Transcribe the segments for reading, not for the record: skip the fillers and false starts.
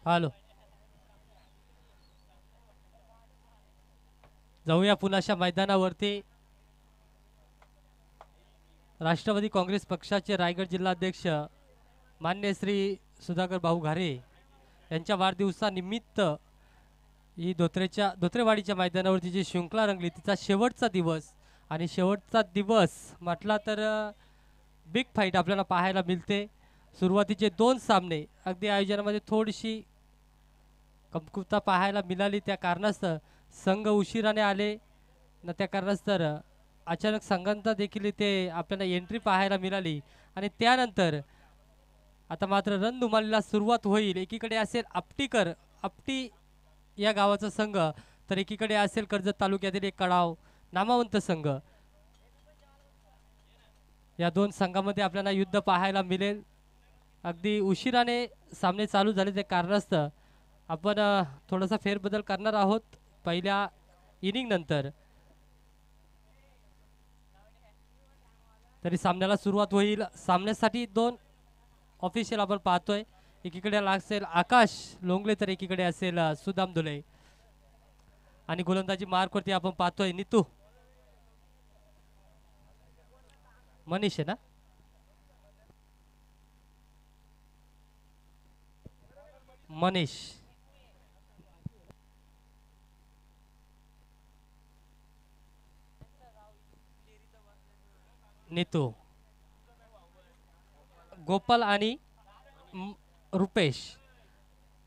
Hello. जाऊया पुण्याच्या मैदानावरती. राष्ट्रवादी काँग्रेस पक्षाचे रायगड जिल्हाध्यक्ष मान्य श्री सुधाकर भाऊ घारे यांच्या वाढदिवसानिमित्त ही धोत्रेवाडीच्या मैदानावरती जी शृंखला रंगली तिचा शेवटचा दिवस. आणि शेवटचा दिवस म्हटला तर बिग फाईट आपल्याला पाहायला मिळते. सुरुवातीचे 2 सामने अगदी आयोजनामध्ये थोडीशी कमकुवता पाहायला मिळाली. त्या कारणास्तव संघ उशिराने आले न त्या कारणास्तव अचानक संघांचा देखील इथे आपल्याला एंट्री पाहायला मिळाली. आणि त्यानंतर आता मात्र रणधुमाळीला सुरुवात होईल. एकीकडे असेल आपटी या गावाचा संघ, तर एकीकडे असेल कर्जत तालुक्यातील एक कडाव नामवंत संघ. या 2 संघामध्ये आपल्याला युद्ध पाहायला मिळेल. अगदी उशिराने सामने चालू झाले त्या कारणास्तव आपण थोडासा फेरबदल करणार आहोत पहिल्या इनिंग नंतर. तरी सामन्याला सुरुवात होईल. सामन्यासाठी 2 ऑफिशियल आपण पाहतोय. एकीकडे असेल आकाश लोंगले तर एकीकडे असेल सुदाम धुले. आणि गोलंदाजी मार्कवरती आपण पाहतोय नितू मनीष आहे ना. मनीष नितू गोपाल आणि रुपेश.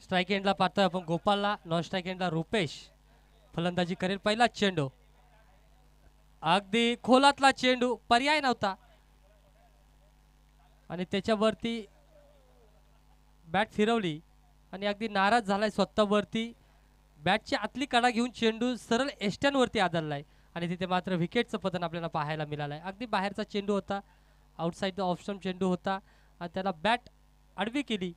स्ट्राईक एंडला पाहतोय आपण गोपालला. नॉन स्ट्राईक एंडला रुपेश फलंदाजी करेल. पहिला चेंडू अगदी खोलातला चेंडू, पर्याय नव्हता आणि त्याच्यावरती बॅट फिरवली आणि अगदी नाराज झालाय स्वतःवरती. बॅटची आतली कडा घेऊन चेंडू सरळ एस्ट्यांवरती आदळलाय आणि तिथे मात्र विकेटचं पतन आपल्याला पाहायला मिळालंय. अगदी बाहेरचा चेंडू होता, आउटसाइड द ऑफ स्टंप चेंडू होता आणि त्याला बॅट आडवी केली,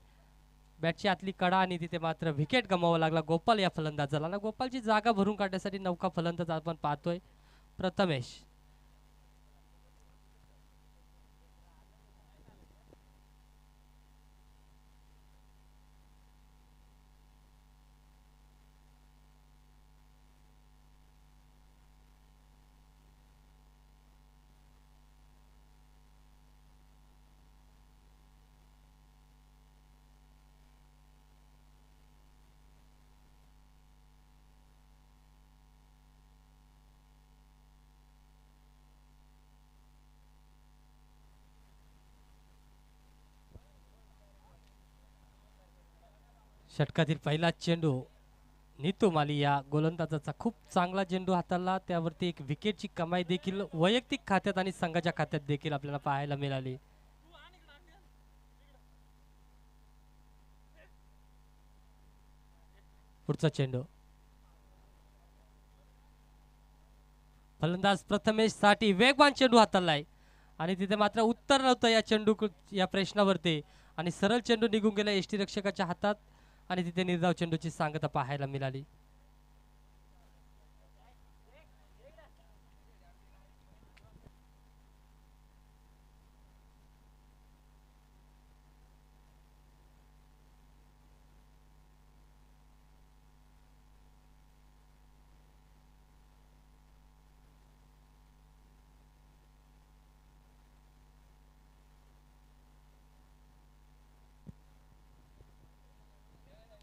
बॅटची आतली कडा, आणि तिथे मात्र विकेट गमावा लागला गोपाल या फलंदाजाला. ना गोपालची जागा भरून काढण्यासाठी नौका फलंदाज आपण पाहतोय प्रथमेश. षटकातील पहिला चेंडू नीतू माली या गोलंदाजाचा खूप चांगला चेंडू हाताळला. त्यावरती एक विकेटची कमाई देखील वैयक्तिक खात्यात आणि संघाच्या खात्यात देखील आपल्याला पाहायला मिळाली. पुढचा चेंडू फलंदाज प्रथमेश साठी वेगवान चेंडू हाताळलाय आणि तिथे मात्र उत्तर नव्हतं या चेंडू या प्रश्नावरती आणि सरळ चेंडू निघून गेला यष्टीरक्षकाच्या हातात आणि तिथे निर्धाव चेंडूची सांगता पाहायला मिळाली.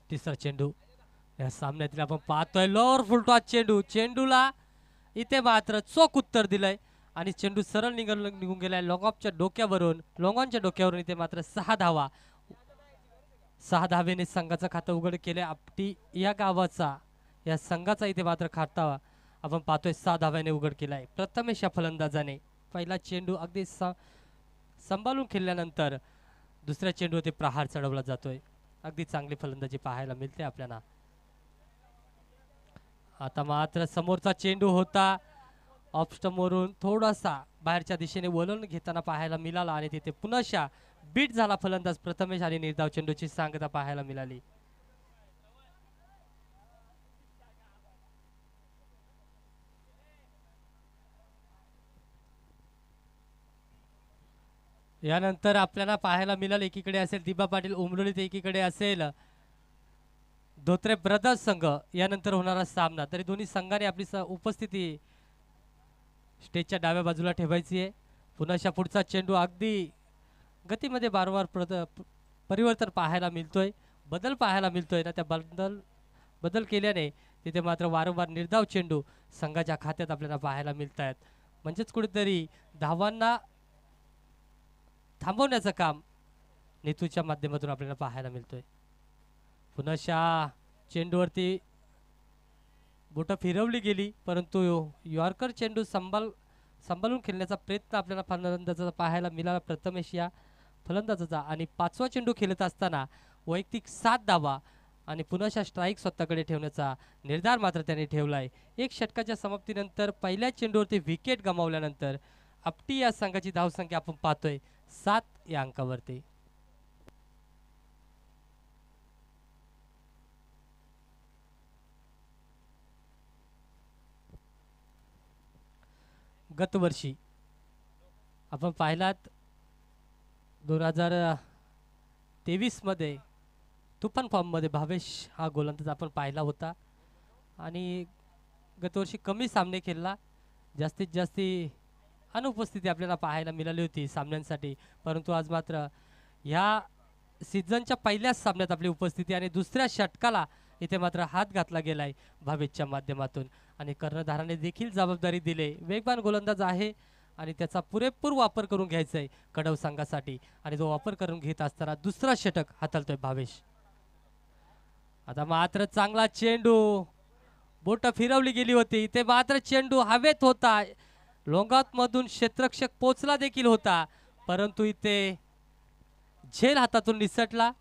तिसरा चेंडू या सामन्यातील आपण पाहतोय लोअर फुलटॉस चेंडू, चेंडूला इथे मात्र चोख उत्तर दिलंय आणि चेंडू सरळ निघून गेलाय लॉंगॉफच्या डोक्यावरून. लॉंगॉनच्या डोक्यावरून इथे मात्र 6 धावा. 6 धावेने संघाचं खातं उघड केले. आपटी या गावाचा या संघाचा इथे मात्र खाता आपण पाहतोय 6 धाव्याने उघड केलाय प्रथमेश या फलंदाजाने. पहिला चेंडू अगदी सांभाळून खेळल्यानंतर दुसऱ्या चेंडूवरती प्रहार चढवला जातोय. अगदी चांगली फलंदाजी पाहायला मिळते आपल्याला. आता मात्र समोरचा चेंडू होता ऑफ स्टंपवरून थोडासा बाहेरच्या दिशेने वळण घेताना पाहायला मिळाला आणि तिथे पुन्हा बीट झाला फलंदाज प्रथमेश आणि निर्धाव चेंडूची सांगता पाहायला मिळाली. यानंतर आपल्याला पाहायला मिळालं एकीकडे असेल दिबा पाटील उमरोली तर एकीकडे असेल धोत्रे ब्रदर्स संघ यानंतर होणारा सामना. तरी दोन्ही संघाने आपली उपस्थिती स्टेजच्या डाव्या बाजूला ठेवायची आहे. पुन्हा पुढचा चेंडू अगदी गतीमध्ये वारंवार परिवर्तन पाहायला मिळतोय, बदल पाहायला मिळतोय ना. त्या बदल केल्याने तिथे मात्र वारंवार निर्धाव चेंडू संघाच्या खात्यात आपल्याला पाहायला मिळत आहेत. म्हणजेच कुठेतरी धावांना थांबवण्याचं काम नेतूच्या माध्यमातून आपल्याला पाहायला मिळतोय. पुन्हा चेंडूवरती बोटं फिरवली गेली, परंतु यॉर्कर चेंडू सांभाळून खेळण्याचा प्रयत्न आपल्याला फलंदाजाचा पाहायला मिळाला. प्रथमेश या फलंदाजाचा आणि 5वा चेंडू खेळत असताना वैयक्तिक 7 धावा आणि पुन्हा स्ट्राईक स्वतःकडे ठेवण्याचा निर्धार मात्र त्यांनी ठेवलाय. एक षटकाच्या समाप्तीनंतर पहिल्या चेंडूवरती विकेट गमावल्यानंतर आपटी या संघाची धावसंख्या आपण पाहतोय 7 या अंकावरती. गतवर्षी आपण पाहिलात 2023 मध्ये तुफान फॉर्ममध्ये भावेश हा गोलंदाज आपण पाहिला होता आणि गतवर्षी कमी सामने खेळला, जास्तीत जास्त अनुपस्थिती आपल्याला पाहायला मिळाली होती सामन्यांसाठी. परंतु आज मात्र ह्या सीझनच्या पहिल्याच सामन्यात आपली उपस्थिती आणि दुसऱ्या षटकाला इथे मात्र हात घातला गेलाय भावेशच्या माध्यमातून आणि कर्णधाराने देखील जबाबदारी दिले. वेगवान गोलंदाज आहे आणि त्याचा पुरेपूर वापर करून घ्यायचा आहे कडव संघासाठी आणि तो वापर करून घेत असताना दुसरा षटक हाताळतोय भावेश. आता मात्र चांगला चेंडू, बोट फिरवली गेली होती, ते मात्र चेंडू हवेत होता, लोंगात मधून क्षेत्ररक्षक पोचला देखील होता, परंतु इथे झेल हातातून निसटला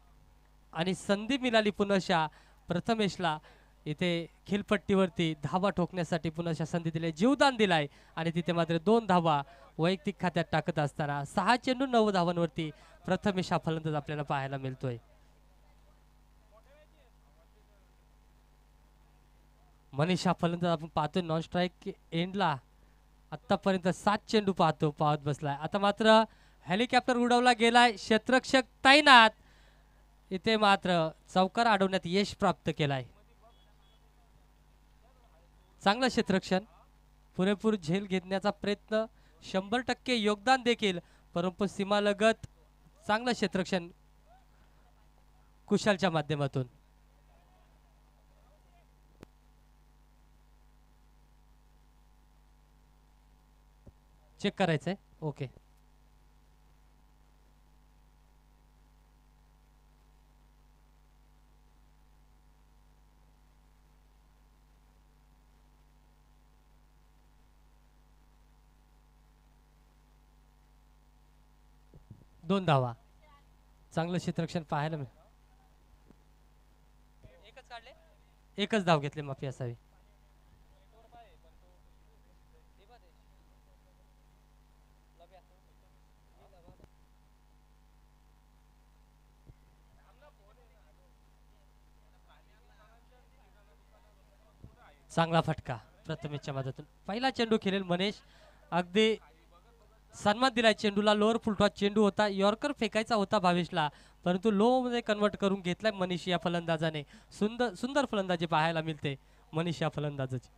आणि संधी मिळाली पुन्हा प्रथमेशला इथे खेळपट्टीवरती धावा ठोकण्यासाठी. पुन्हा संधी दिली, जीवदान दिलाय आणि तिथे मात्र 2 धावा वैयक्तिक खात्यात टाकत असताना 6 चेंडू 9 धावांवरती प्रथमेश हा फलंदाज आपल्याला पाहायला मिळतोय. मनीष हा फलंदाज आपण पाहतोय नॉन स्ट्राईक एंडला आतापर्यंत 7 चेंडू पाहत बसलाय. आता मात्र हेलिकॉप्टर उडवला गेलाय, क्षेत्ररक्षक तैनात, इथे मात्र चौकार अडवण्यात यश प्राप्त केलाय. चांगलं क्षेत्ररक्षण, पुरेपूर झेल घेण्याचा प्रयत्न, 100% योगदान देखील, परंतु सीमालगत चांगलं क्षेत्ररक्षण कुशालच्या माध्यमातून. चेक करायचंय, ओके. दोन धावा, चांगलं क्षेत्ररक्षण पाहायला मिळेल. एकच धाव घेतले, माफी असावी. चांगला फटका प्रथमेशच्या मदतीतून. पहिला चेंडू खेळेल मनीष, अगदी सन्मान दिलाय चेंडूला. लोअर फुलटॉस चेंडू होता, यॉर्कर फेकायचा होता भावेशला, परंतु लो मध्ये कन्वर्ट करून घेतलाय मनीष या फलंदाजाने. सुंदर फलंदाजी पाहायला मिळते मनीष या फलंदाजाची.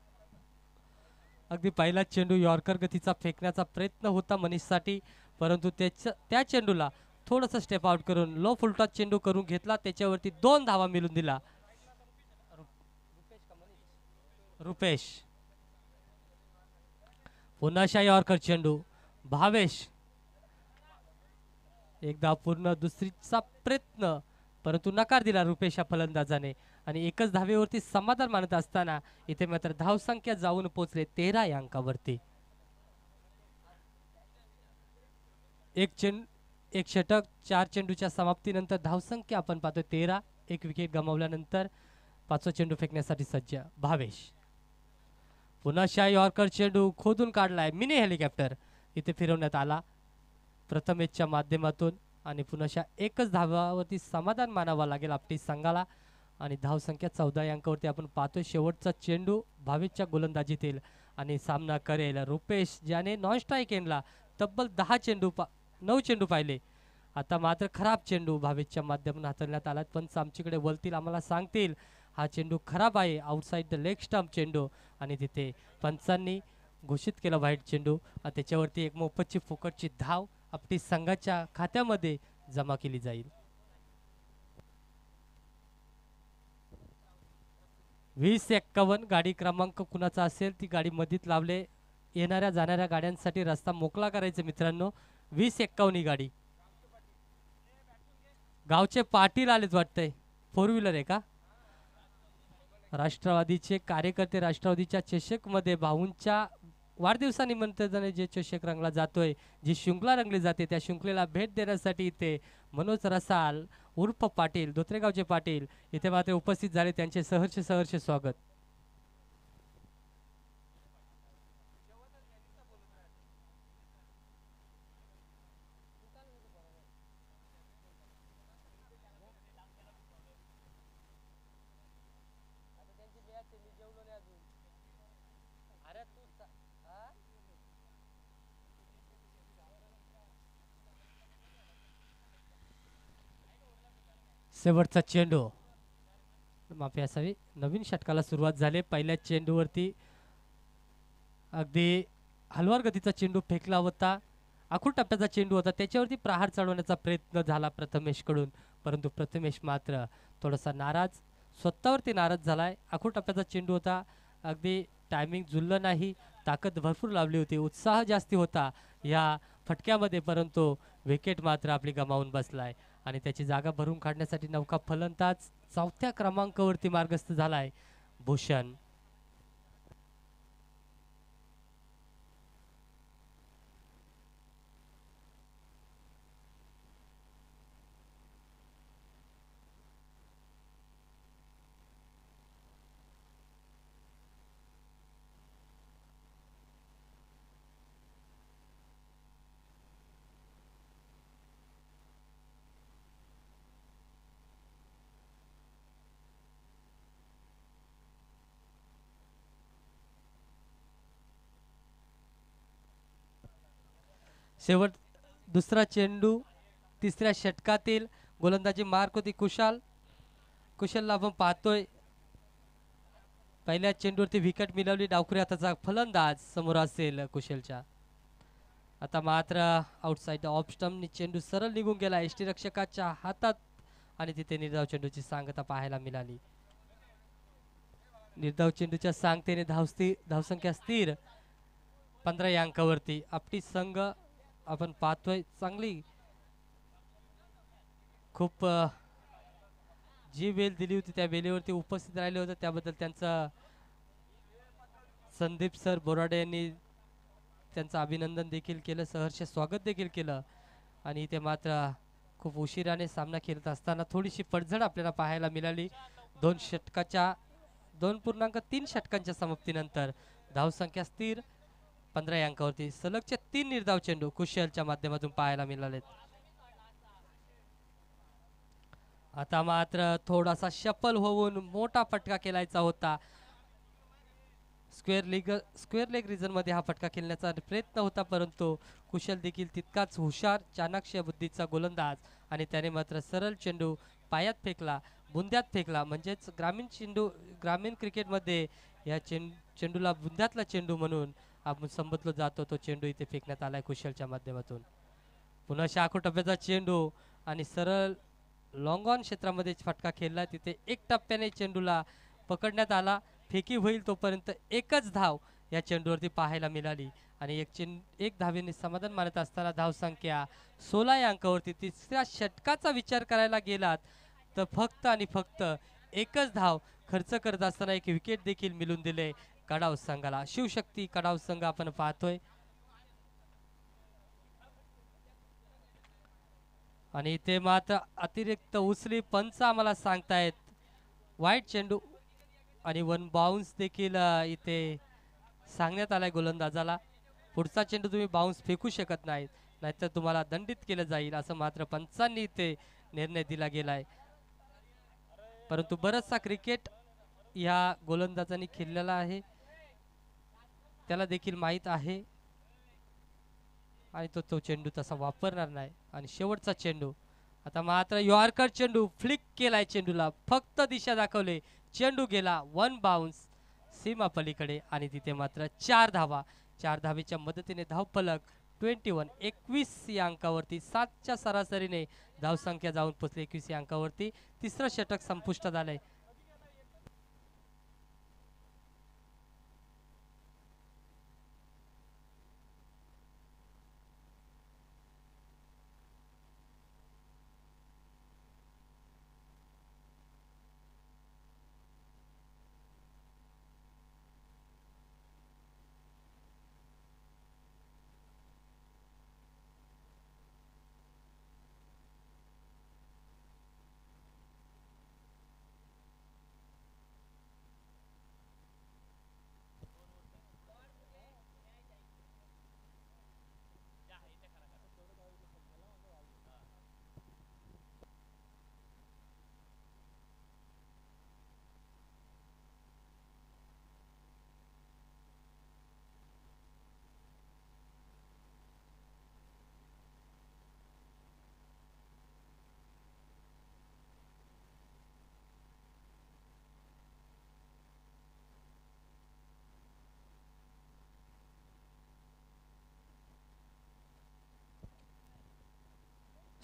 अगदी पहिला चेंडू यॉर्कर गतीचा फेकण्याचा प्रयत्न होता मनीषसाठी, परंतु त्या चेंडूला थोडंसं स्टेप आउट करून लो फुलटॉस चेंडू करून घेतला, त्याच्यावरती 2 धावा मिळून दिला रुपेश. पुन्हा यॉर्कर चेंडू, भावेश एकदा पूर्ण दुसरीचा प्रयत्न, परंतु नकार दिला रुपेश या फलंदाजाने आणि एकच धावेवरती समाधान मानत असताना इथे मात्र धावसंख्या जाऊन पोहोचले 13 या अंकावरती. एक षटक 4 चेंडूच्या समाप्तीनंतर धावसंख्या आपण पाहतो 13. एक विकेट गमावल्यानंतर 5वा चेंडू फेकण्यासाठी सज्ज भावेश. पुन्हा यॉर्कर चेंडू खोदून काढलाय, मिनी हेलिकॉप्टर इथे फिरवण्यात आला प्रथमेशच्या माध्यमातून आणि पुन्हा एकच धावावरती समाधान मानावा लागेल आपली संघाला आणि धावसंख्या 14 या अंकावरती आपण पाहतोय. शेवटचा चेंडू भावेशच्या गोलंदाजीतील आणि सामना करेल रुपेश, ज्याने नॉन स्ट्राईक एंडला तब्बल 9 चेंडू पाहिले. आता मात्र खराब चेंडू भावेशच्या माध्यमातून हाताळण्यात आला, पण आमच्याकडे वलतील आम्हाला सांगतील हा चेंडू खराब आहे, आउटसाइड द लेग स्टंप चेंडू आणि तिथे पंचांनी घोषित केला व्हाईट चेंडू आणि त्याच्यावरती एक मोफतची फुकटची धाव आपली संघाच्या खात्यामध्ये जमा केली जाईल. 20-51 गाडी क्रमांक कुणाचा असेल ती गाडी मधीत लावले. येणाऱ्या जाणाऱ्या गाड्यांसाठी रस्ता मोकळा करायचा मित्रांनो. 20-51 ही गाडी. गावचे पाटील आलेत वाटतंय. 4 व्हीलर आहे का? राष्ट्रवादीचे कार्यकर्ते राष्ट्रवादीच्या चषकमध्ये भाऊंच्या वाढदिवसानिमित्त जे चषक रंगला जातोय, जी शृंखला रंगली जाते त्या शृंखलेला भेट देण्यासाठी इथे मनोज रसाल उर्फ पाटील, धोत्रेगावचे पाटील इथे मात्र उपस्थित झाले. त्यांचे सहर्ष स्वागत. शेवटचा चेंडू माफी असावी. नवीन षटकाला सुरुवात झाली. पहिल्या चेंडूवरती अगदी हलवार गतीचा चेंडू फेकला होता. आखूड टप्प्याचा चेंडू होता, त्याच्यावरती प्रहार चढवण्याचा प्रयत्न झाला प्रथमेशकडून, परंतु प्रथमेश मात्र थोडासा नाराज, स्वतःवरती नाराज झालाय. आखूड टप्प्याचा चेंडू होता, अगदी टायमिंग जुळलं नाही. ताकद भरपूर लावली होती, उत्साह जास्ती होता या फटक्यामध्ये, परंतु विकेट मात्र आपली गमावून बसलाय आणि त्याची जागा भरून काढण्यासाठी नौका फलंदाज 4थ्या क्रमांकावरती मार्गस्थ झालाय भूषण. शेवट दुसरा चेंडू तिसऱ्या षटकातील गोलंदाजी मार्क होती कुशलला आपण पाहतोय. पहिल्या चेंडूवरती विकेट मिळवली. डावखुरी हाताचा फलंदाज समोर असेल कुशलच्या. आता मात्र आउटसाइड ऑफ स्टंपनी चेंडू सरळ निघून गेला एसटी रक्षकाच्या हातात आणि तिथे निर्धाव चेंडूची सांगता पाहायला मिळाली. निर्धाव चेंडूच्या सांगतेने धावसंख्या स्थिर 15 या अंकावरती. आपली संघ आपण पाहतोय चांगली खूप जी वेळ दिली होती त्या वेळेवरती उपस्थित राहिले होते, त्याबद्दल त्यांचा संदीप सर बोराडे यांनी त्यांचं अभिनंदन देखील केलं, सहर्ष स्वागत देखील केलं. आणि इथे मात्र खूप उशिराने सामना खेळत असताना थोडीशी पडझड आपल्याला पाहायला मिळाली. 2.3 षटकांच्या समाप्तीनंतर धावसंख्या स्थिर 15 या अंकावरती. सलगचे 3 निर्धाव चेंडू कुशलच्या माध्यमातून पाहायला मिळालेत. आता मात्र थोडासा शफल होऊन मोठा फटका खेळायचा होता. स्क्वेअर लेग रिजन मध्ये हा फटका खेळण्याचा प्रयत्न होता, परंतु कुशल देखील तितकाच हुशार चाणाक्ष बुद्धीचा गोलंदाज आणि त्याने मात्र सरळ चेंडू पायात फेकला, बुंद्यात फेकला. म्हणजेच ग्रामीण क्रिकेटमध्ये या चेंडूला बुंद्यातला चेंडू म्हणून आपण संबोधलो जातो. तो चेंडू इथे फेकण्यात आलाय कुशलच्या माध्यमातून. पुन्हा आखूड टप्प्याचा चेंडू आणि सरळ लॉंग ऑन क्षेत्रामध्ये फटका खेळला. तिथे एक टप्प्याने चेंडूला पकडण्यात आला. फेकी होईल तोपर्यंत एकच धाव या चेंडूवरती पाहायला मिळाली आणि एक धावेने समाधान मानत असताना धावसंख्या 16 या अंकावरती. तिसऱ्या षटकाचा विचार करायला गेलात तर फक्त आणि फक्त एकच धाव खर्च करत असताना एक विकेट देखील मिळून दिले कडाव संघाला. शिवशक्ती कडाव संघ आपण पाहतोय आणि इथे मात्र अतिरिक्त उचली पंच आम्हाला सांगतायत वाईट चेंडू आणि 1 बाउन्स देखील इथे सांगण्यात आलाय गोलंदाजाला. पुढचा चेंडू तुम्ही बाउन्स फेकू शकत नाहीत, नाहीतर तुम्हाला दंडित केलं जाईल, असं मात्र पंचांनी इथे निर्णय दिला गेलाय. परंतु बरचसा क्रिकेट या गोलंदाजांनी खेळलेला आहे, त्याला देखील माहीत आहे आणि तो चेंडू तसा वापरणार नाही. आणि शेवटचा चेंडू आता मात्र यॉर्कर चेंडू फ्लिक केलाय चेंडूला, फक्त दिशा दाखवले चेंडू गेला वन बाउन्स सीमा पलीकडे आणि तिथे मात्र 4 धावा. 4 धावेच्या मदतीने धावफलक 21 या अंकावरती 7च्या सरासरीने धावसंख्या जाऊन पोचली 21 या अंकावरती. तिसरं षटक संपुष्टात आलंय.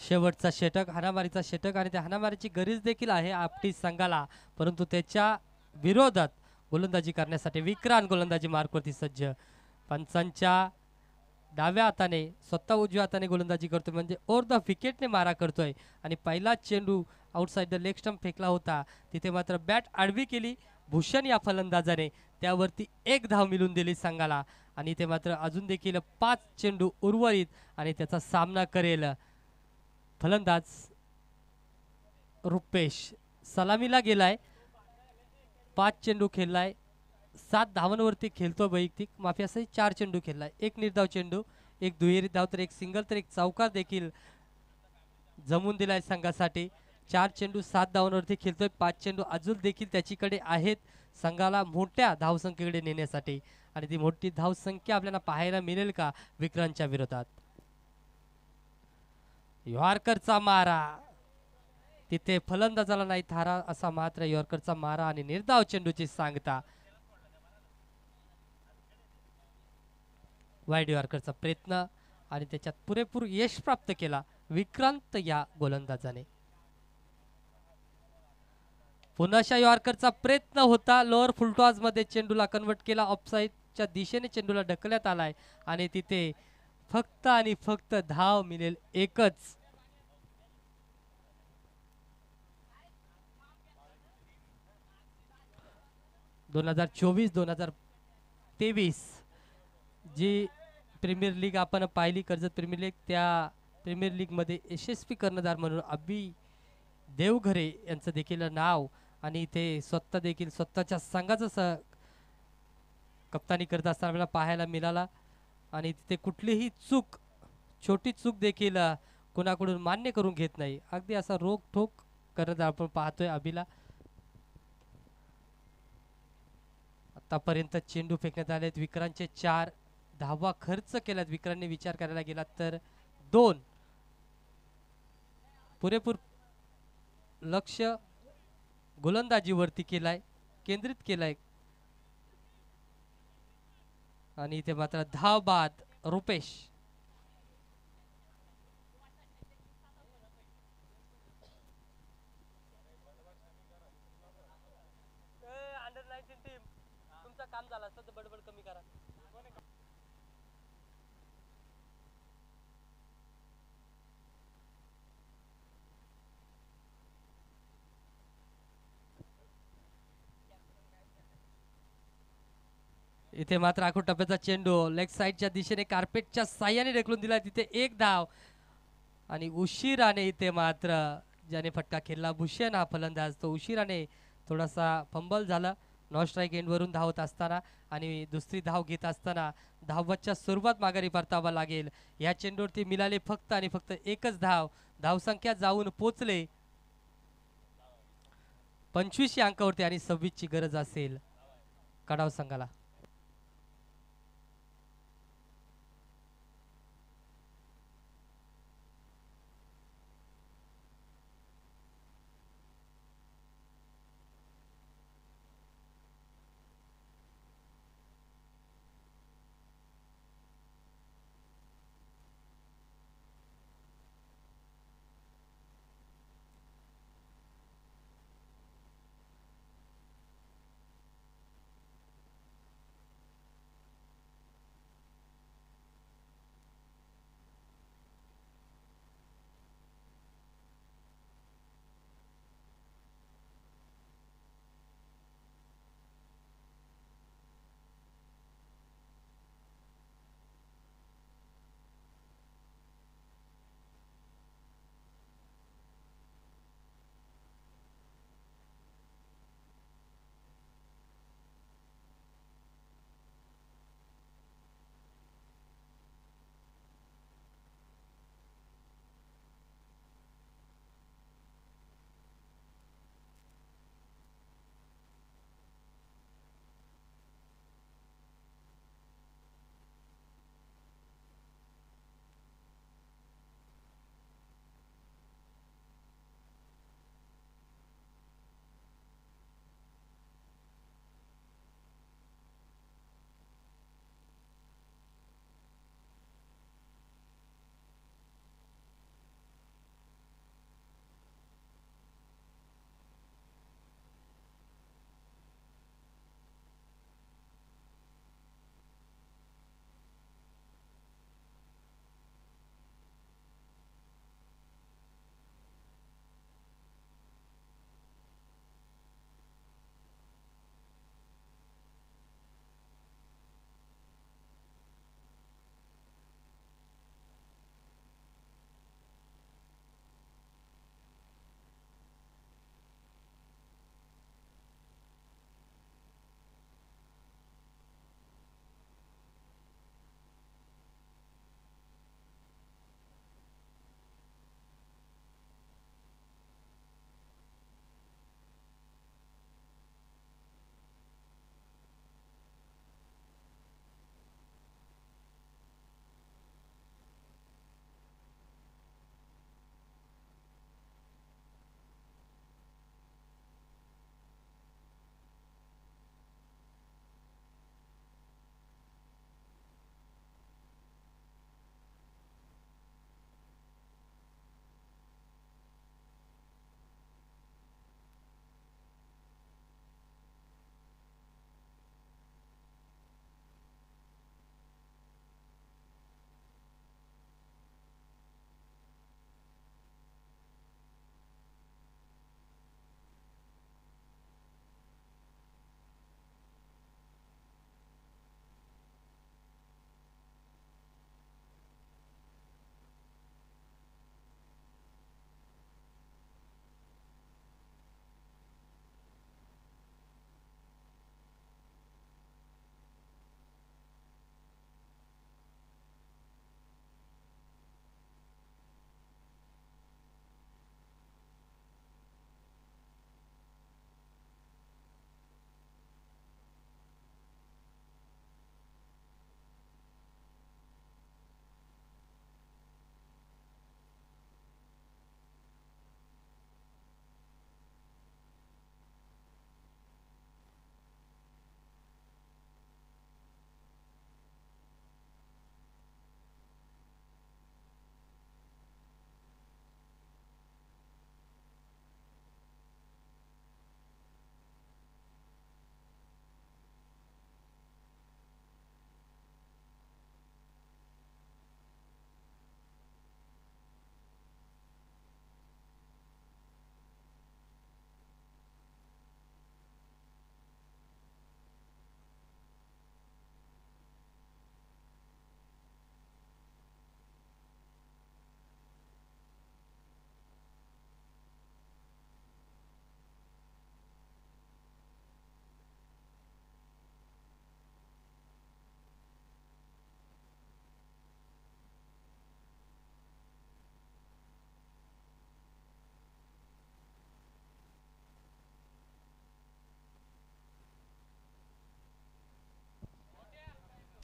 शेवटचा षटक हाणामारीचा षटक आणि त्या हाणामारीची गरज देखील आहे आपटी संघाला, परंतु त्याच्या विरोधात गोलंदाजी करण्यासाठी विक्रांत गोलंदाजी मार्कवरती सज्ज. पंचांच्या डाव्या हाताने स्वतः उजव्या हाताने गोलंदाजी करतोय म्हणजे ओव्हर द विकेटने मारा करतोय आणि पहिला चेंडू आउटसाइड द लेग स्टंप फेकला होता, तिथे मात्र बॅट आडवी केली भूषण या फलंदाजाने, त्यावरती 1 धाव मिळून दिली संघाला आणि इथे मात्र अजून देखील 5 चेंडू उर्वरित आणि त्याचा सामना करेल फलंदाज रुपेश. सलामीला गेलाय, 5 चेंडू खेळलाय, 7 धावांवरती खेळतो वैयक्तिक, माफी असे 4 चेंडू खेळलाय, 1 निर्धाव चेंडू, 1 दुहेरी धाव तर 1 सिंगल तर 1 चौकार देखील जमून दिलाय संघासाठी. 4 चेंडू 7 धावांवरती खेळतोय, 5 चेंडू अजून देखील त्याच्याकडे आहेत संघाला मोठ्या धावसंख्येकडे नेण्यासाठी आणि ती मोठी धावसंख्या आपल्याला पाहायला मिळेल का विक्रांतच्या विरोधात. यॉर्करचा मारा, तिथे फलंदाजाला नाही थारा असा मात्र यॉर्करचा मारा आणि निर्धाव चेंडूची सांगता. वाईड यॉर्करचा प्रयत्न आणि त्याच्यात पुरेपूर यश प्राप्त केला विक्रांत या गोलंदाजाने. पुन्हा यॉर्करचा प्रयत्न होता, लोअर फुलटॉस मध्ये चेंडूला कन्वर्ट केला, ऑफसाईडच्या दिशेने चेंडूला ढकलण्यात आलाय आणि तिथे फक्त आणि फक्त धाव मिळेल एकच. दोन 2024-2023 जी प्रीमियर लीग आपण पाहिली कर्जत प्रीमियर लीग, त्या प्रीमियर लीग मध्ये यशस्वी कर्णधार म्हणून अभि देवघरे यांचं देखील नाव आणि इथे स्वतः देखील स्वतःच्या संघाचं कप्तानी करत असताना आपल्याला पाहायला मिळाला आणि तिथे कुठलीही चूक, छोटी चूक देखील कोणाकडून मान्य करून घेत नाही, अगदी असा रोखठोक कर्णधार आपण पाहतोय अभिला. आतापर्यंत चेंडू फेकण्यात आलेत, विक्रांतचे 4 धावा खर्च केल्यात. विक्रांतने विचार करायला गेला तर 2, पुरेपूर लक्ष गोलंदाजीवरती केलाय, केंद्रित केलाय आणि इथे मात्र धाव बाद रुपेश. अंडर-19 टीम तुमचं काम झालं असतं तर बडबड कमी करा. इथे मात्र आखूड टप्प्याचा चेंडू लेग साइडच्या दिशेने कार्पेटच्या साह्याने ढकलून दिला, तिथे 1 धाव आणि उशिराने इथे मात्र ज्याने फटका खेळला भूषण हा फलंदाज, तो उशिराने थोडासा फंबल झाला नॉन स्ट्राईक एंडवरून धावत असताना आणि दुसरी धाव घेत असताना धावच्या सुरुवात माघारी परतावा लागेल. या चेंडूवरती मिळाले फक्त आणि फक्त 1च धाव, धावसंख्या जाऊन पोचले 25 या अंकावरती आणि 26 ची गरज असेल कडाव संघाला.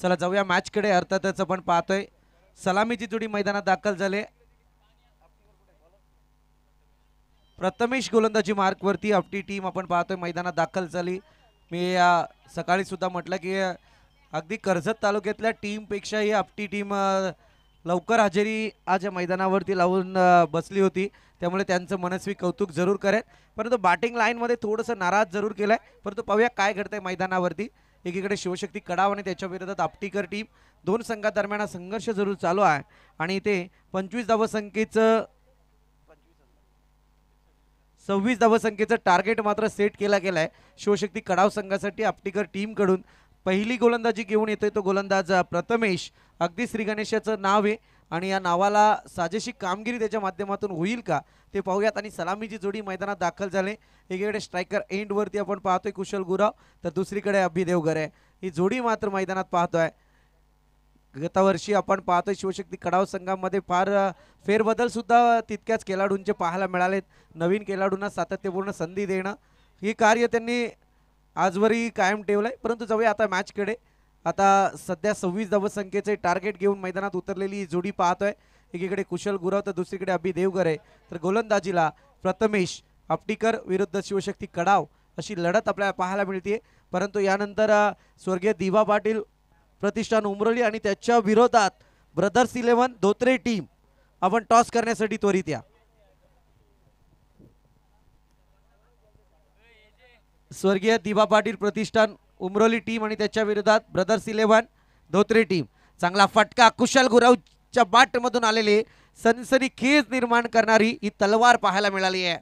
चला जाऊया मॅचकडे. अर्थातच आपण पाहतोय सलामीची जोडी मैदानात दाखल झाले. प्रथमेश गोलंदाजी मार्क वरती आपली टीम आपण पाहतोय मैदानात दाखल झाली. मी सकाळी सुद्धा म्हटलं की अगदी कर्जत तालुक्यातल्या टीम पेक्षा ही आपली टीम लवकर हजेरी आज या मैदानावरती लावून बसली होती. त्यामुळे त्यांचं मनस्वी कौतुक जरूर करेल. परंतु बॅटिंग लाईनमध्ये थोडंसं नाराज जरूर केलंय. परंतु पाहूया काय घडतंय मैदानावरती. एकीकडे शिवशक्ती कडाव आणि त्याच्या विरोधात आपटीकर टीम. दोन संघादरम्यान संघर्ष जरूर चालू आहे आणि इथे 25 धावसंख्येचं 26 धावसंख्येचं टार्गेट मात्र सेट केला गेलाय शिवशक्ती कडाव संघासाठी. आपटीकर टीम कडून पहिली गोलंदाजी घेऊन येतोय तो गोलंदाज प्रथमेश. अगदी श्री गणेशाचं नाव आहे आणि या नावाला साजेशी कामगिरी त्याच्या माध्यमातून होईल का ते पाहूयात. आणि सलामीची जोडी मैदानात दाखल झाले. एकीकडे स्ट्रायकर एंड वरती आपण पाहतोय कुशल गुराव, तर दुसरीकडे अभिदेव गरे. ही जोडी मात्र मैदानात पाहतोय. गतवर्षी आपण पाहतोय शिवशक्ती कडाव संघामध्ये फार फेरबदल सुद्धा तितक्याच खेळाडूंचे पाहायला मिळालेत. नवीन खेळाडूंना सातत्यपूर्ण संधी देणं हे कार्य त्यांनी आजवरही कायम ठेवलंय. परंतु जाऊया आता मॅचकडे. आता सध्या 26 धावसंख्येचे टार्गेट घेऊन मैदानात उतरलेली ही जोडी पाहतोय. एकीकडे कुशल गुराव तर दुसरीकडे अभिदेव गरे. तर गोलंदाजीला प्रथमेश आपटीकर विरुद्ध शिवशक्ती कडाव अशी लढत आपल्याला पाहायला मिळते. परंतु यानंतर स्वर्गीय दिवा पाटील प्रतिष्ठान उमरोली आणि त्याच्या विरोधात ब्रदर्स 11 धोत्रे टीम आपण टॉस करण्यासाठी त्वरित या. स्वर्गीय दिवा पाटील प्रतिष्ठान उमरोली टीम आणि त्याच्या विरोधात ब्रदर्स 11 धोत्रे टीम. चांगला फटका कुशल गुरावच्या बाट मधून आलेले सनसनीखेज निर्माण करणारी ही तलवार पाहायला मिळाली आहे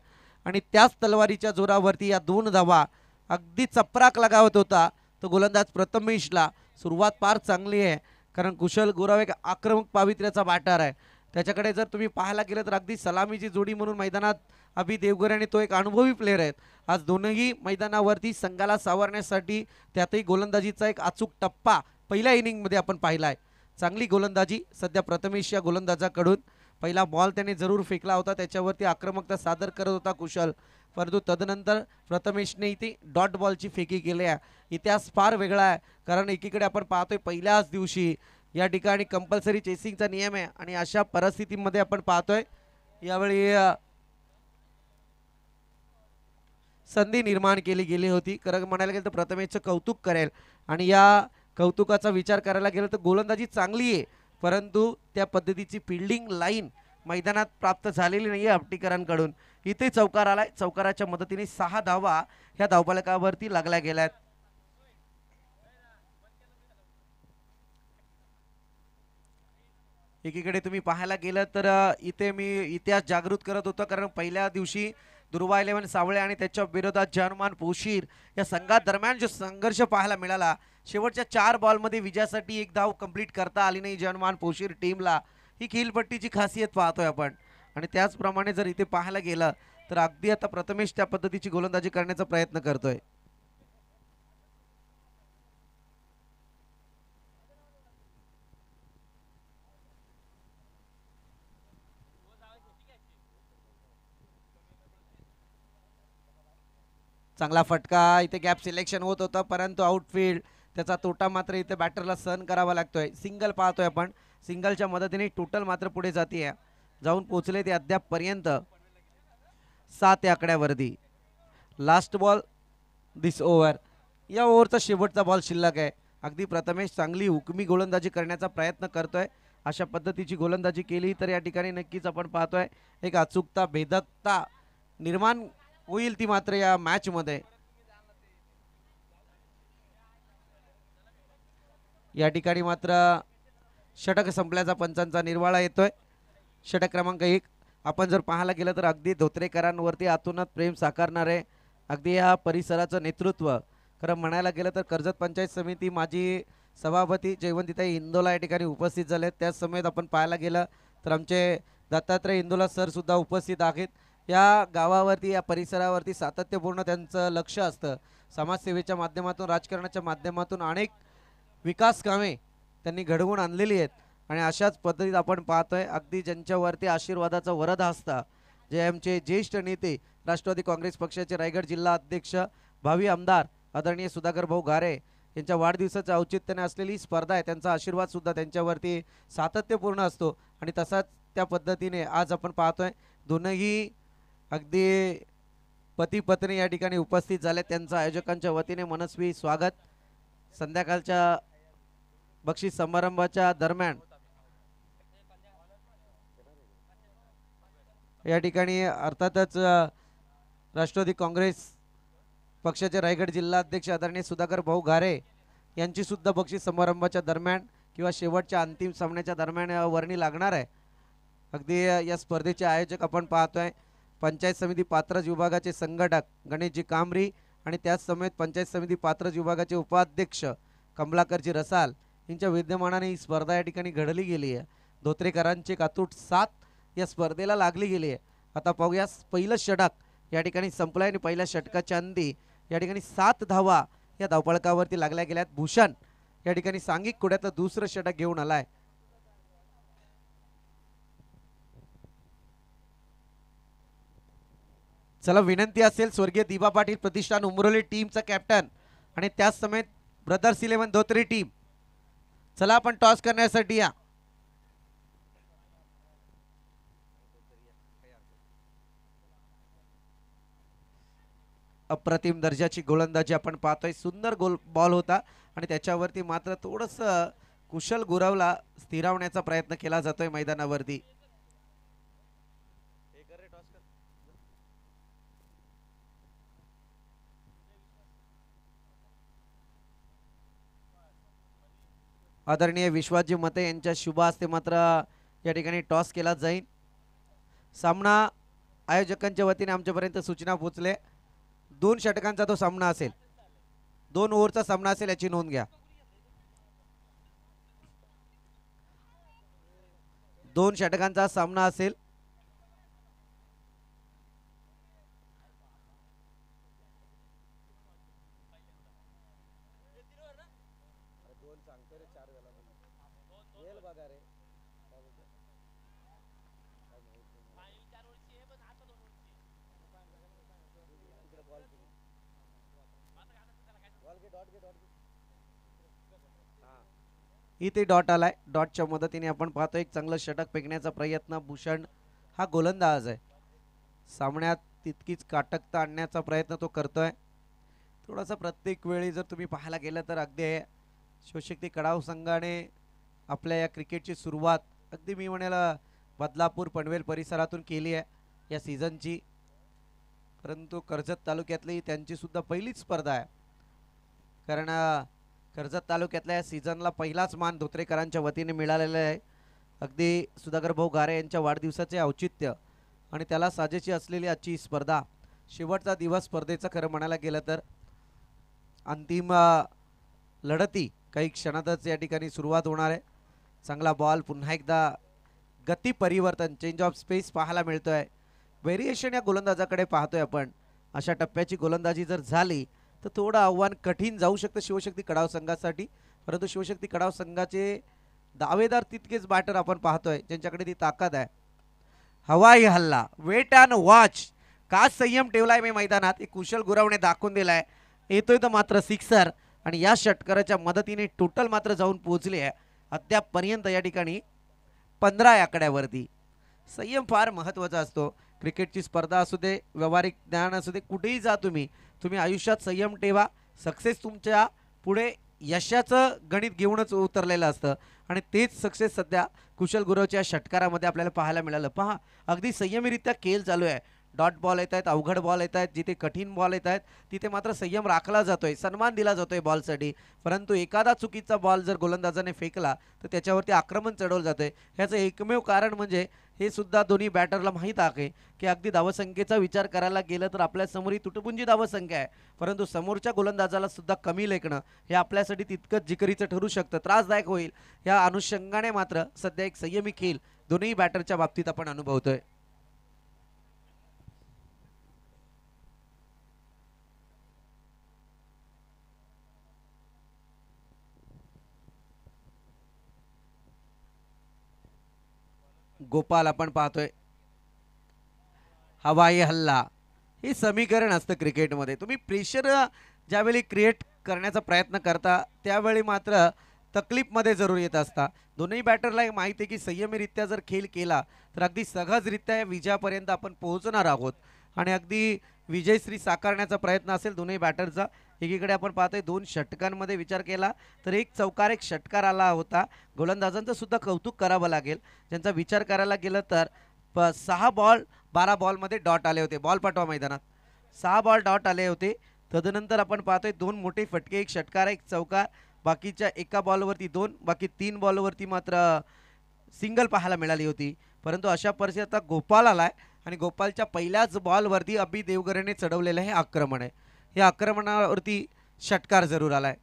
आणि त्याच तलवारीच्या जोरावरती या दोन धावा अगदी चपराक लगावत होता तो गोलंदाज प्रथमेशला. सुरुवात फार चांगली आहे कारण कुशल गुराव एक आक्रमक पावित्र्याचा बॅटर आहे. त्याच्याकडे जर तुम्ही पाहायला गेलं तर अगदी सलामीची जोडी म्हणून मैदानात अभि देवगरे आणि तो एक अनुभवी प्लेयर आहेत. आज दोनही मैदानावरती संघाला सावरण्यासाठी त्यातही गोलंदाजीचा एक अचूक टप्पा पहिल्या इनिंगमध्ये आपण पाहिला आहे. चांगली गोलंदाजी सध्या प्रथमेश या गोलंदाजाकडून. पहिला बॉल त्याने जरूर फेकला होता, त्याच्यावरती आक्रमकता सादर करत होता कुशल. परंतु तदनंतर प्रथमेशने इथे डॉट बॉलची फेकी केली आहे. इतिहास फार वेगळा आहे कारण एकीकडे आपण पाहतोय पहिल्याच दिवशी या ठिकाणी कंपल्सरी चेसिंगचा नियम आहे आणि अशा परिस्थितीमध्ये आपण पाहतोय यावेळी संधी निर्माण केली गेली होती. खरं म्हणायला गेलं तर प्रथमेशचं कौतुक करेल आणि या कौतुकाचा विचार करायला गेलं तर गोलंदाजी चांगली आहे परंतु त्या पद्धतीची फिल्डिंग लाईन मैदानात प्राप्त झालेली नाही आहे आपटीकरांकडून. इथे चौकार आलाय. चौकाराच्या मदतीने 6 धावा ह्या धावफलकावरती लागल्या गेल्यात. एकीकडे तुम्ही पाहायला गेलं तर इथे मी इतिहास जागृत करत होतो कारण पहिल्या दिवशी दुर्वा 11 सावळे आणि त्याच्या विरोधात जनमान पोशीर या संघात दरम्यान जो संघर्ष पाहायला मिळाला. शेवटच्या 4 बॉलमध्ये विजयासाठी एक धाव कंप्लीट करता आली नाही जनमान पोशीर टीमला. ही खेळपट्टीची खासियत पाहतोय आपण आणि त्याचप्रमाणे जर इथे पाहायला गेलं तर अगदी आता प्रथमेश त्या पद्धतीची गोलंदाजी करण्याचा प्रयत्न करतोय. चांगला फटका इथे गॅप सिलेक्शन होत होता परंतु आउटफील्ड त्याचा तोटा मात्र इथे बॅटरला सहन करावा लागतोय. सिंगल पाहतोय आपण. सिंगलच्या मदतीने टोटल मात्र पुढे जाते जाऊन पोहोचले ते अद्याप पर्यंत 7 या आकड्यावरती. लास्ट बॉल दिस ओव्हर. या ओव्हरचा शेवटचा बॉल शिल्लक आहे. अगदी प्रथमेश चांगली हुकमी गोलंदाजी करण्याचा प्रयत्न करतोय. अशा पद्धतीची गोलंदाजी केली तर या ठिकाणी नक्कीच आपण पाहतोय एक अचूकता भेदकता निर्माण होईल ती मात्र या मॅच मध्ये. या ठिकाणी मात्र षटक संपल्याचा पंचांचा निर्वाळा येतोय. षटक क्रमांक 1 आपण जर पाहायला गेलं तर अगदी धोत्रेकरांवरती आतूनच प्रेम साकारणारे अगदी या परिसराचं नेतृत्व. खरं म्हणायला गेलं तर कर्जत पंचायत समिती माजी सभापती जयवंतीताई इंदोला या ठिकाणी उपस्थित झाले. त्याच समेत आपण पाहायला गेलं तर आमचे दत्तात्रय इंदोला सर सुद्धा उपस्थित आहेत. या गावावरती या परिसरावरती सातत्यपूर्ण त्यांचं लक्ष असतं. समाजसेवेच्या माध्यमातून राजकारणाच्या माध्यमातून अनेक विकास कामे त्यांनी घडवून आणलेली आहेत आणि अशाच पद्धतीत आपण पाहतोय अगदी ज्यांच्यावरती आशीर्वादाचा वरद असता जे आमचे ज्येष्ठ नेते राष्ट्रवादी काँग्रेस पक्षाचे रायगड जिल्हा अध्यक्ष भावी आमदार आदरणीय सुधाकर भाऊ घारे यांच्या वाढदिवसाच्या औचित्याने असलेली स्पर्धा आहे. त्यांचा आशीर्वाद सुद्धा त्यांच्यावरती सातत्यपूर्ण असतो आणि तसाच त्या पद्धतीने आज आपण पाहतोय दोनही अगदी पती पत्नी या ठिकाणी उपस्थित झाले. त्यांचं आयोजकांच्या वतीने मनस्वी स्वागत. संध्याकाळच्या बक्षीस समारंभाच्या दरम्यान या ठिकाणी अर्थातच राष्ट्रवादी काँग्रेस पक्षाचे रायगड जिल्हाध्यक्ष आदरणीय सुधाकर भाऊ घारे यांची सुद्धा बक्षीस समारंभाच्या दरम्यान किंवा शेवटच्या अंतिम सामन्याच्या दरम्यान वर्णी लागणार आहे. अगदी या स्पर्धेचे आयोजक आपण पाहतोय पंचायत समिती पात्रज विभागाचे संघटक गणेशजी कांबरी आणि त्याच समेत पंचायत समिती पात्रज विभागाचे उपाध्यक्ष कमलाकरजी रसाल यांच्या विद्यमानाने ही स्पर्धा या ठिकाणी घडली गेली आहे. धोत्रेकरांची अतूट साथ या स्पर्धेला लागली गेली आहे. आता पाहूया पहिलं षटक या ठिकाणी संपलंय आणि पहिल्या षटकाच्या अंती या ठिकाणी 7 धावा या धावपळकावरती लागल्या गेल्यात. भूषण या ठिकाणी सांघिक कुड्यातलं दुसरं षटक घेऊन आलाय. चला विनंती असेल स्वर्गीय दिबा पाटील प्रतिष्ठान उमरोली टीमचा कॅप्टन आणि त्याच समेत ब्रदर्स 11 धोत्रे टीम, चला आपण टॉस करण्यासाठी या. अप्रतिम दर्जाची गोलंदाजी आपण पाहतोय. सुंदर बॉल होता आणि त्याच्यावरती मात्र थोडस कुशल गुरावला स्थिरावण्याचा प्रयत्न केला जातोय मैदानावरती. आदरणीय विश्वासजी मते यांच्या शुभ हस्ते मात्र या ठिकाणी टॉस केला जाईल. सामना आयोजकांच्या वतीने आमच्यापर्यंत सूचना पोहोचले. 2 षटकांचा तो सामना असेल, 2 ओव्हरचा सामना असेल याची नोंद घ्या. 2 षटकांचा सामना असेल. इथे डॉट आलाय. डॉटच्या मदतीने आपण पाहतो एक चांगलं षटक फेकण्याचा प्रयत्न भूषण हा गोलंदाज आहे. सामन्यात तितकीच काटकता आणण्याचा प्रयत्न तो करतोय. थोडासा प्रत्येक वेळी जर तुम्ही पाहायला गेलं तर अगदी शिवशक्ती कडाव संघाने आपल्या या क्रिकेटची सुरुवात अगदी मी म्हणेल बदलापूर पनवेल परिसरातून केली आहे या सीझनची. परंतु कर्जत तालुक्यातली त्यांची सुद्धा पहिलीच स्पर्धा आहे, कारण कर्जत तालुक्यातल्या या सीझनला पहिलाच मान धोत्रेकरांच्या वतीने मिळालेला आहे. अगदी सुधाकर भाऊ घारे यांच्या वाढदिवसाचे औचित्य आणि त्याला साजेची असलेली आजची स्पर्धा, शेवटचा दिवस स्पर्धेचा खरं म्हणायला गेलं तर अंतिम लढती काही क्षणातच या ठिकाणी सुरुवात होणार आहे. चांगला बॉल, पुन्हा एकदा गती परिवर्तन, चेंज ऑफ स्पेस पाहायला मिळतोय. व्हेरिएशन या गोलंदाजाकडे पाहतोय आपण. अशा टप्प्याची गोलंदाजी जर झाली तर थोडं आव्हान कठीण जाऊ शकतं शिवशक्ती कडाव संघासाठी. परंतु शिवशक्ती कडाव संघाचे दावेदार तितकेच बॅटर आपण पाहतोय ज्यांच्याकडे ती ताकद आहे. हवाई हल्ला, वेट अँड वॉच, का संयम ठेवलाय मी मैदानात, एक कुशल गुरावने दाखवून दिलाय. येतोय तर मात्र सिक्सर आणि या षटकाराच्या मदतीने टोटल मात्र जाऊन पोहोचले आहे अद्यापपर्यंत या ठिकाणी 15 आकड्यावरती. संयम फार महत्त्वाचा असतो. क्रिकेटची स्पर्धा असू दे, व्यावहारिक ज्ञान असू दे, कुठेही जा तुम्ही आयुष्यात संयम ठेवा. सक्सेस तुमच्या पुढे यशाचं गणित घेऊनच उतरलेलं असतं आणि तेच सक्सेस सध्या कुशल गुरवच्या षटकारामध्ये आपल्याला पाहायला मिळालं. पहा अगदी संयमीरित्या खेळ चालू आहे. डॉट बॉल येत आहेत, अवघड बॉल येत आहेत, जिथे कठीण बॉल येत आहेत तिथे मात्र संयम राखला जातोय, सन्मान दिला जातोय बॉलसाठी. परंतु एखादा चुकीचा बॉल जर गोलंदाजाने फेकला तर त्याच्यावरती आक्रमण चढवलं जातंय. ह्याचं एकमेव कारण म्हणजे हे सुद्धा दोन्ही बॅटरला माहीत आहे की अगदी धावसंख्येचा विचार करायला गेलं तर आपल्या समोर ही तुटपुंजी धावसंख्या आहे, परंतु समोरच्या गोलंदाजाला सुद्धा कमी लेखणं हे आपल्यासाठी तितकंच जिकरीचं ठरू शकतं, त्रासदायक होईल. या अनुषंगाने मात्र सध्या एक संयमी खेळ दोन्ही बॅटरच्या बाबतीत आपण अनुभवतोय. गोपाल आपण पाहतोय. हवाई हल्ला हे समीकरण असतं क्रिकेटमध्ये. तुम्ही प्रेशर ज्यावेळी क्रिएट करण्याचा प्रयत्न करता त्यावेळी मात्र तकलीफमध्ये जरूर येत असता. दोन्ही बॅटरला एक माहिती आहे की संयमीरित्या जर खेळ केला तर अगदी सहजरित्या या विजयापर्यंत आपण पोहोचणार आहोत आणि अगदी विजयश्री साकारण्याचा प्रयत्न असेल दोन्ही बॅटरचा. एकीकडे आपण पाहतोय 2 षटकांमध्ये विचार केला तर एक चौकार एक षटकार आला होता. गोलंदाजांचं सुद्धा कौतुक करावं लागेल. ज्यांचा विचार करायला गेलं तर 6 बॉल 12 बॉलमध्ये डॉट आले होते. बॉल पाठवा मैदानात. 6 बॉल डॉट आले होते. तदनंतर आपण पाहतोय 2 मोठे फटके, एक षटकार एक चौकार, बाकीच्या एका बॉलवरती 2, बाकी 3 बॉलवरती मात्र सिंगल पाहायला मिळाली होती. परंतु अशा परिस्थितीत आता गोपाल आलाय आणि गोपालच्या पहिल्याच बॉलवरती अभि देवगरेने चढवलेलं हे आक्रमण आहे. या आक्रमणावरती षटकार जरूर आलाय.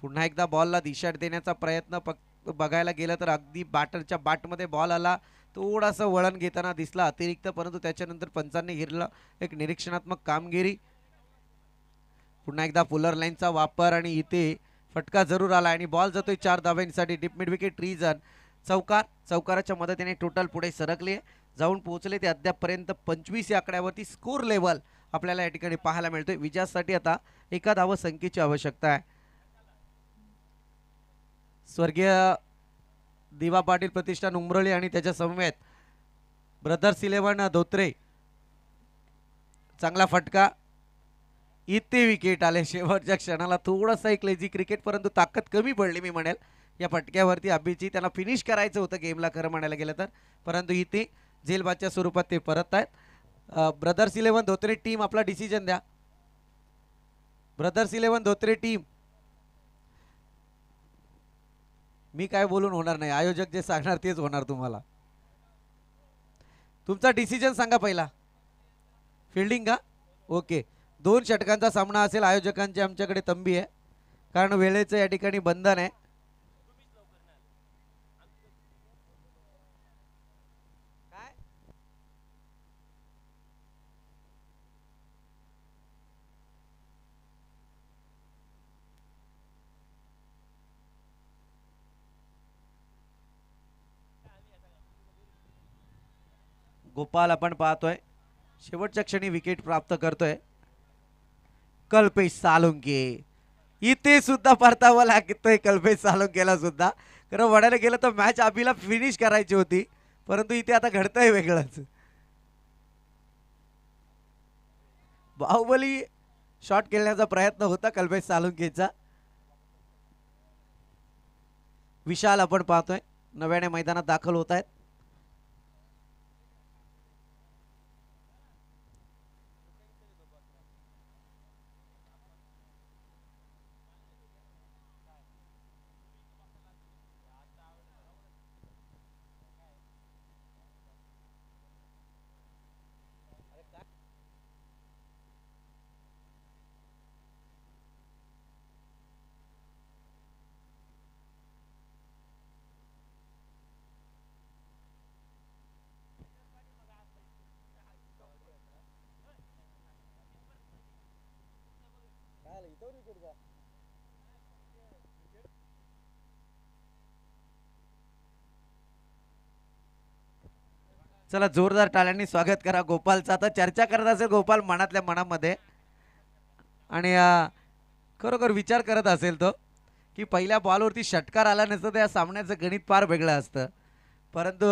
पुन्हा एकदा बॉलला दिशा देण्याचा प्रयत्न बघायला गेलं तर अगदी बॅटरच्या बॅटमध्ये बॉल आला, थोडासा वळण घेताना दिसला अतिरिक्त, परंतु त्याच्यानंतर पंचांनी घेतलं एक निरीक्षणात्मक कामगिरी. पुन्हा एकदा फुलर लाईनचा वापर आणि इथे फटका जरूर आला आणि बॉल जातोय 4 धाव्यांसाठी. Deep mid wicket region. चौकाराच्या मदतीने टोटल पुढे सरकले, जाऊन पोहोचले ते अद्यापपर्यंत 25 या आकड्यावरती स्कोर लेवल आपल्याला या ठिकाणी पाहायला मिळतोय. विजयासाठी आता 1 धाव संख्येची आवश्यकता आहे. स्वर्गीय दिवा पाटील प्रतिष्ठान उमरळी आणि त्याच्या समवेत ब्रदर्स 11 धोत्रे, चांगला फटका. इथे विकेट आले शेवटच्या क्षणाला. थोडासा एक लेझी क्रिकेट, परंतु ताकद कमी पडली मी म्हणेल या फटक्यावरती. अभिची त्यांना फिनिश करायचं होतं गेमला खरं म्हणायला गेलं तर, परंतु इथे झेलबादच्या स्वरूपात ते परत आहेत. ब्रदर्स 11 धोत्रे टीम आपला डिसिजन द्या. Brothers 11 Dhotre team. मी काय बोलून होणार नाही, आयोजक जे सांगणार तेच होणार. तुम्हाला तुमचा डिसिजन सांगा पहिला. फिल्डिंग का? ओके. 2 षटकांचा सामना असेल. आयोजकांची आमच्याकडे तंबी आहे कारण वेळेचं या ठिकाणी बंधन आहे. गोपाल आपण पाहतोय शेवटच्या क्षणी विकेट प्राप्त करतोय. कल्पेश सालुंके इथे सुद्धा परतावं लागतोय कल्पेश सालुंकेला सुद्धा. खरं म्हणायला गेलं तर मॅच अभिला फिनिश करायची होती, परंतु इथे आता घडतंय वेगळंच. बाहुबली शॉट खेळण्याचा प्रयत्न होता कल्पेश सालुंकेचा. विशाल आपण पाहतोय नव्याने मैदानात दाखल होत आहेत. चला जोरदार टाळ्यांनी स्वागत करा गोपालचं. आता चर्चा करत असेल गोपाल मनातल्या मनामध्ये आणि खरोखर विचार करत असेल तो की पहिल्या बॉलवरती षटकार आला नसतं तर या सामन्याचं गणित फार वेगळं असतं. परंतु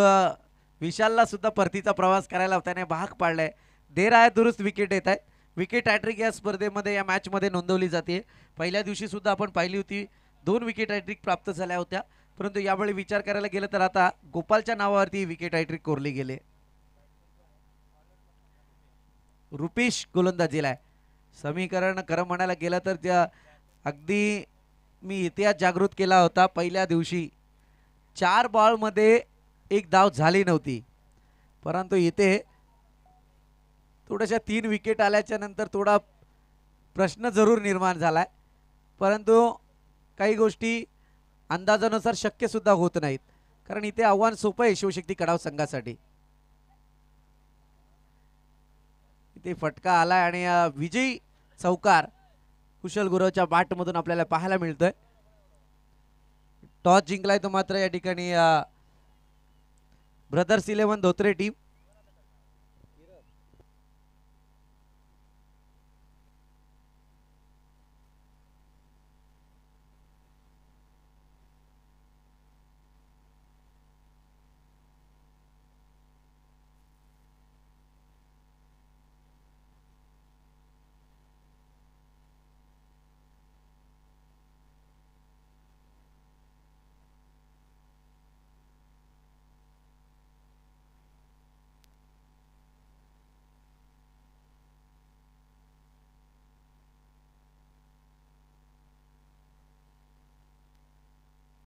विशालला सुद्धा परतीचा प्रवास करायला त्याने भाग पाडलाय. देर आहे दुरुस्त विकेट येत आहेत. विकेट हॅट्रिक या स्पर्धेमध्ये या मॅचमध्ये नोंदवली जाते. पहिल्या दिवशी सुद्धा आपण पाहिली होती 2 विकेट हॅट्रिक प्राप्त झाल्या होत्या, परंतु यावेळी विचार करायला गेलं तर आता गोपालच्या नावावरती विकेट हॅट्रिक कोरली गेले. रुपेश गोलंदाजीला आहे. समीकरण खरं म्हणायला गेलं तर त्या अगदी मी इतिहास जागृत केला होता. पहिल्या दिवशी 4 बॉलमध्ये 1 धाव झाली नव्हती, परंतु इथे थोड्याशा 3 विकेट आल्याच्या नंतर थोडा प्रश्न जरूर निर्माण झालाय. परंतु काही गोष्टी अंदाजानुसार शक्य सुद्धा होत नाहीत, कारण इथे आव्हान सोपं आहे शिवशक्ती कडाव संघासाठी. इथे फटका आलाय आणि विजयी चौकार कुशल गुरवच्या बॅटमधून आपल्याला पाहायला मिळतोय. टॉस जिंकलाय तो मात्र या ठिकाणी ब्रदर्स 11 धोत्रे टीम.